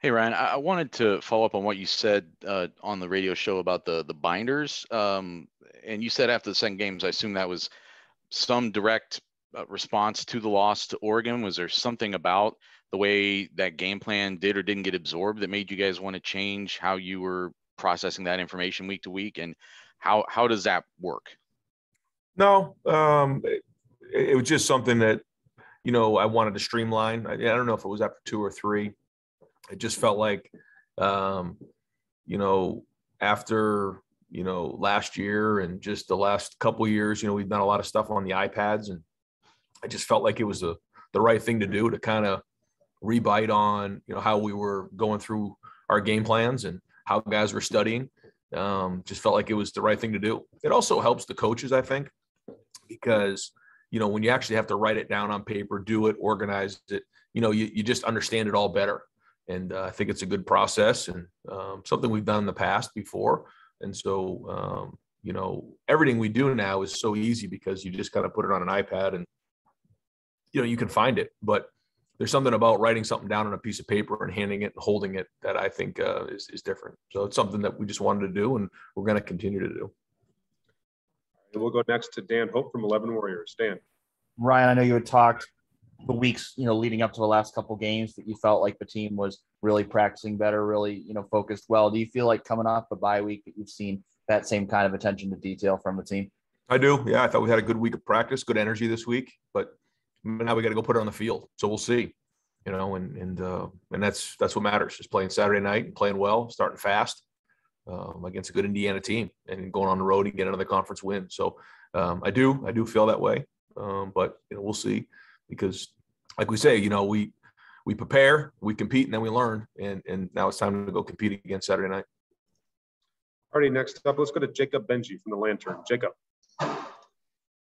Hey, Ryan, I wanted to follow up on what you said on the radio show about the binders. And you said after the second games, I assume that was some direct response to the loss to Oregon. Was there something about the way that game plan did or didn't get absorbed that made you guys want to change how you were processing that information week to week? And how does that work? No, it was just something that, I wanted to streamline. I don't know if it was after 2 or 3. It just felt like, after, last year and just the last couple of years, we've done a lot of stuff on the iPads, and I just felt like it was the right thing to do to kind of rebite on, how we were going through our game plans and how guys were studying. Just felt like it was the right thing to do. It also helps the coaches, I think, because, when you actually have to write it down on paper, do it, organize it, you just understand it all better. And I think it's a good process and something we've done in the past before. And so, everything we do now is so easy because you just kind of put it on an iPad and, you can find it. But there's something about writing something down on a piece of paper and handing it and holding it that I think is different. So it's something that we just wanted to do and we're going to continue to do. We'll go next to Dan Hope from 11 Warriors. Dan. Ryan, I know you had talked the weeks, leading up to the last couple games that you felt like the team was really practicing better, really, focused well. Do you feel like coming off a bye week that you've seen that same kind of attention to detail from the team? I do. Yeah. I thought we had a good week of practice, good energy this week, but now we got to go put it on the field. So we'll see, and that's what matters, is playing Saturday night and playing well, starting fast against a good Indiana team and going on the road and get another conference win. So I do feel that way. But we'll see, because like we say, we prepare, we compete, and then we learn. And now it's time to go compete again Saturday night. Alrighty, next up, let's go to Jacob Benji from the Lantern. Jacob.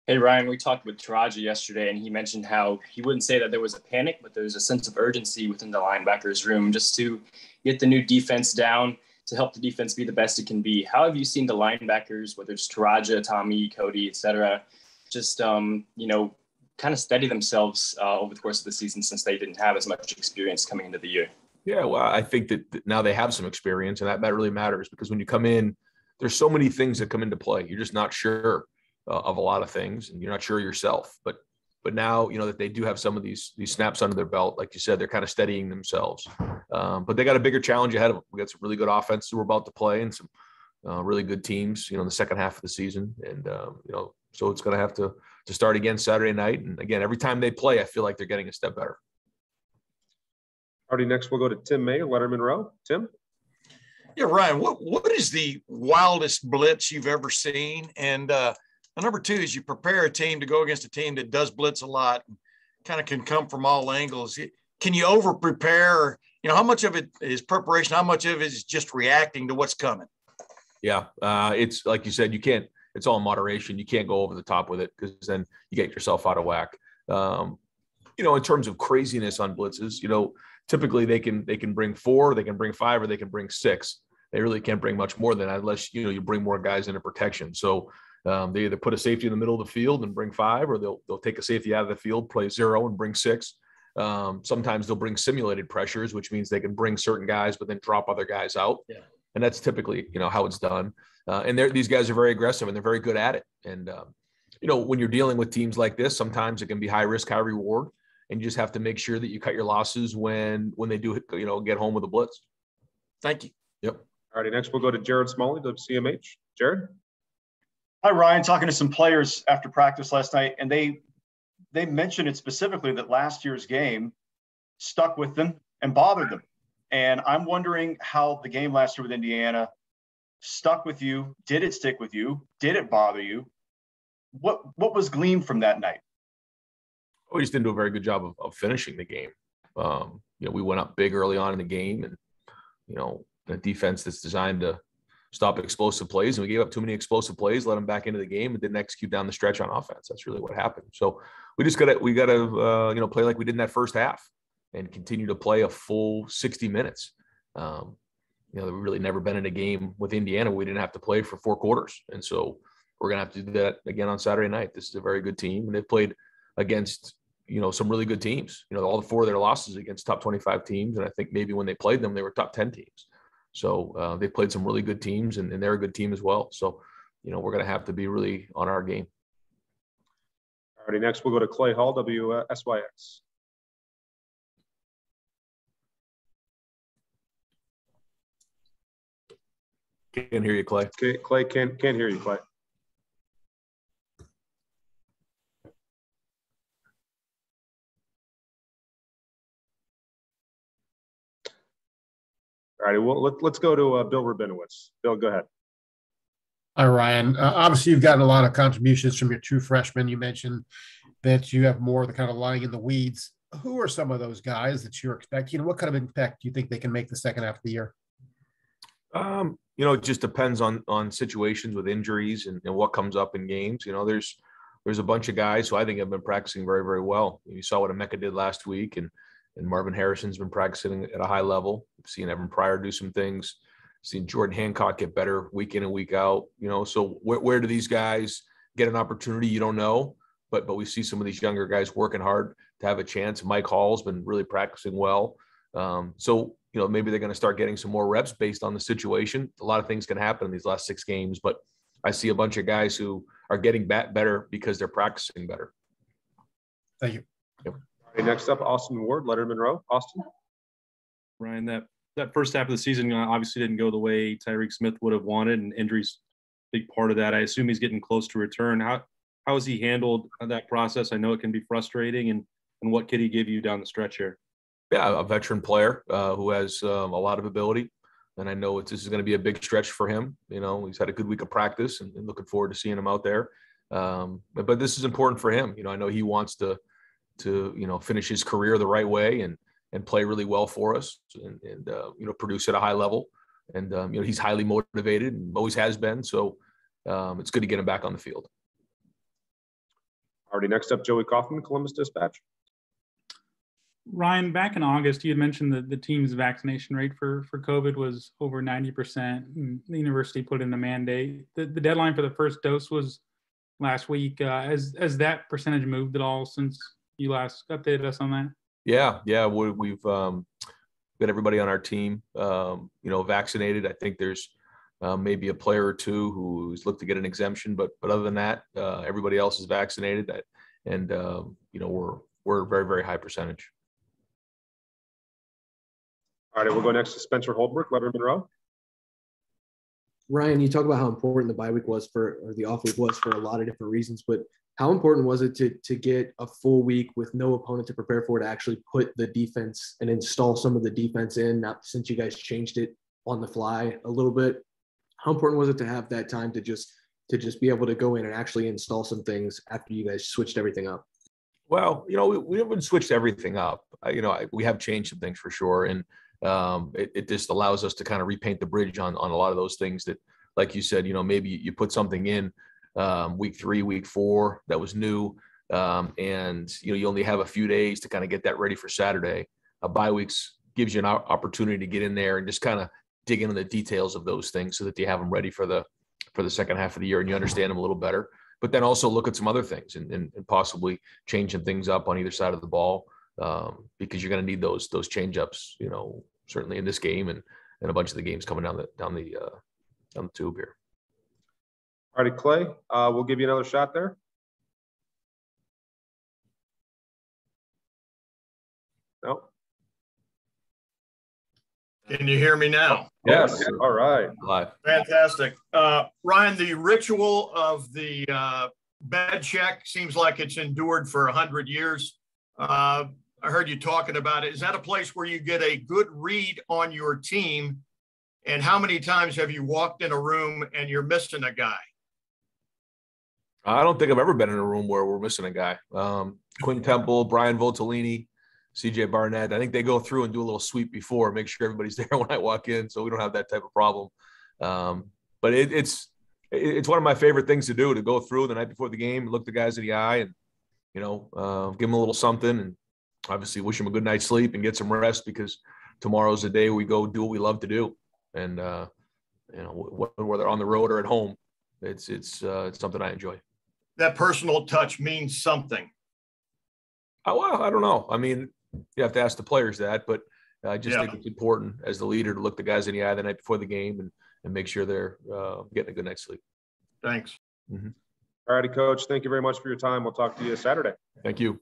Hey, Ryan, we talked with Taraji yesterday, and he mentioned how he wouldn't say that there was a panic, but there was a sense of urgency within the linebackers room just to get the new defense down, to help the defense be the best it can be. How have you seen the linebackers, whether it's Taraji, Tommy, Cody, et cetera, just, kind of steady themselves over the course of the season, since they didn't have as much experience coming into the year? Yeah, well, I think that now they have some experience, and that really matters, because when you come in, there's so many things that come into play. You're just not sure of a lot of things, and you're not sure yourself. But now, that they do have some of these snaps under their belt, like you said, they're kind of steadying themselves. But they got a bigger challenge ahead of them. We got some really good offense we're about to play, and some really good teams, in the second half of the season. And, so it's going to have to start again Saturday night. And again, every time they play, I feel like they're getting a step better. Alrighty, next we'll go to Tim May, Letterman Row. Tim? Yeah, Ryan, what is the wildest blitz you've ever seen? And number 2 is, you prepare a team to go against a team that does blitz a lot and kind of can come from all angles. Can you over prepare? How much of it is preparation? How much of it is just reacting to what's coming? Yeah, it's like you said, it's all in moderation. You can't go over the top with it, because then you get yourself out of whack. In terms of craziness on blitzes, typically they can bring 4, they can bring 5, or they can bring 6. They really can't bring much more than that, unless, you bring more guys into protection. So they either put a safety in the middle of the field and bring 5, or they'll take a safety out of the field, play 0 and bring 6. Sometimes they'll bring simulated pressures, which means they can bring certain guys, but then drop other guys out. Yeah. And that's typically, how it's done. And these guys are very aggressive, and they're very good at it. And, when you're dealing with teams like this, sometimes it can be high risk, high reward. And you just have to make sure that you cut your losses when they do, get home with a blitz. Thank you. Yep. All right, next we'll go to Jared Smalley, to CMH. Jared? Hi, Ryan. Talking to some players after practice last night, and they mentioned it specifically that last year's game stuck with them and bothered them. And I'm wondering how the game last year with Indiana stuck with you. Did it stick with you? Did it bother you? What was gleaned from that night? We just didn't do a very good job of finishing the game. We went up big early on in the game, and, the defense that's designed to stop explosive plays, and we gave up too many explosive plays, let them back into the game, and didn't execute down the stretch on offense. That's really what happened. So we just got to play like we did in that first half and continue to play a full 60 minutes. We've really never been in a game with Indiana we didn't have to play for 4 quarters. And so we're going to have to do that again on Saturday night. This is a very good team, and they've played against, some really good teams. All the 4 of their losses against top 25 teams. And I think maybe when they played them, they were top 10 teams. So they played some really good teams, and they're a good team as well. So, we're going to have to be really on our game. All righty, next we'll go to Clay Hall, WSYX. Can't hear you, Clay. Okay, Clay, can't hear you, Clay. All righty, well, let's go to Bill Rabinowitz. Bill, go ahead. Hi, Ryan. Obviously, you've gotten a lot of contributions from your 2 freshmen. You mentioned that you have more of the kind of lying in the weeds. Who are some of those guys that you're expecting? And what kind of impact do you think they can make the second half of the year? It just depends on situations with injuries and what comes up in games. There's a bunch of guys who I think have been practicing very, very well. You saw what Emeka did last week, and Marvin Harrison's been practicing at a high level. I've seen Evan Pryor do some things. I've seen Jordan Hancock get better week in and week out. So where do these guys get an opportunity? You don't know, but we see some of these younger guys working hard to have a chance. Mike Hall's been really practicing well. Maybe they're going to start getting some more reps based on the situation. A lot of things can happen in these last 6 games, but I see a bunch of guys who are getting better because they're practicing better. Thank you. Yep. Okay, next up, Austin Ward, Letterman Row. Austin. Ryan, that first half of the season obviously didn't go the way Tyreek Smith would have wanted, and injuries big part of that. I assume he's getting close to return. How has he handled that process? I know it can be frustrating, and what could he give you down the stretch here? Yeah, a veteran player who has a lot of ability. And I know this is going to be a big stretch for him. He's had a good week of practice and looking forward to seeing him out there. But this is important for him. I know he wants to finish his career the right way and play really well for us and produce at a high level. And, he's highly motivated and always has been. So it's good to get him back on the field. Already next up, Joey Kaufman, Columbus Dispatch. Ryan, back in August, you had mentioned that the team's vaccination rate for COVID was over 90%. And the university put in a mandate. The deadline for the first dose was last week. Has that percentage moved at all since you last updated us on that? Yeah. We've got everybody on our team, vaccinated. I think there's maybe a player or 2 who's looked to get an exemption, but other than that, everybody else is vaccinated. And we're a very, very high percentage. All right, we'll go next to Spencer Holbrook, Letterman Row. Ryan, you talk about how important the bye week was or the off week was for a lot of different reasons, but how important was it to get a full week with no opponent to prepare for, to actually put the defense and install some of the defense in, not since you guys changed it on the fly a little bit? How important was it to have that time to just be able to go in and actually install some things after you guys switched everything up? Well, we haven't switched everything up. We have changed some things for sure. And it just allows us to kind of repaint the bridge on a lot of those things that, like you said, maybe you put something in week 3, week 4 that was new. And you only have a few days to kind of get that ready for Saturday. Bye weeks gives you an opportunity to get in there and just kind of dig into the details of those things so that you have them ready for the second half of the year and you understand them a little better. But then also look at some other things and possibly changing things up on either side of the ball because you're going to need those change ups, certainly in this game and a bunch of the games coming down the tube here. All righty, Clay, we'll give you another shot there. No. Can you hear me now? Yes. All right. Live. Fantastic. Ryan, the ritual of the bed check seems like it's endured for 100 years. I heard you talking about it. Is that a place where you get a good read on your team? And how many times have you walked in a room and you're missing a guy? I don't think I've ever been in a room where we're missing a guy. Quinn Temple, Brian Voltolini, CJ Barnett. I think they go through and do a little sweep before, make sure everybody's there when I walk in, so we don't have that type of problem. But it's one of my favorite things to do, to go through the night before the game, look the guys in the eye, and give them a little something, and obviously wish them a good night's sleep and get some rest, because tomorrow's the day we go do what we love to do. And whether on the road or at home, it's something I enjoy. That personal touch means something. Well, I don't know. I mean, you have to ask the players that, but I just think it's important as the leader to look the guys in the eye the night before the game and make sure they're getting a good night's sleep. Thanks. Mm-hmm. All righty, Coach. Thank you very much for your time. We'll talk to you Saturday. Thank you.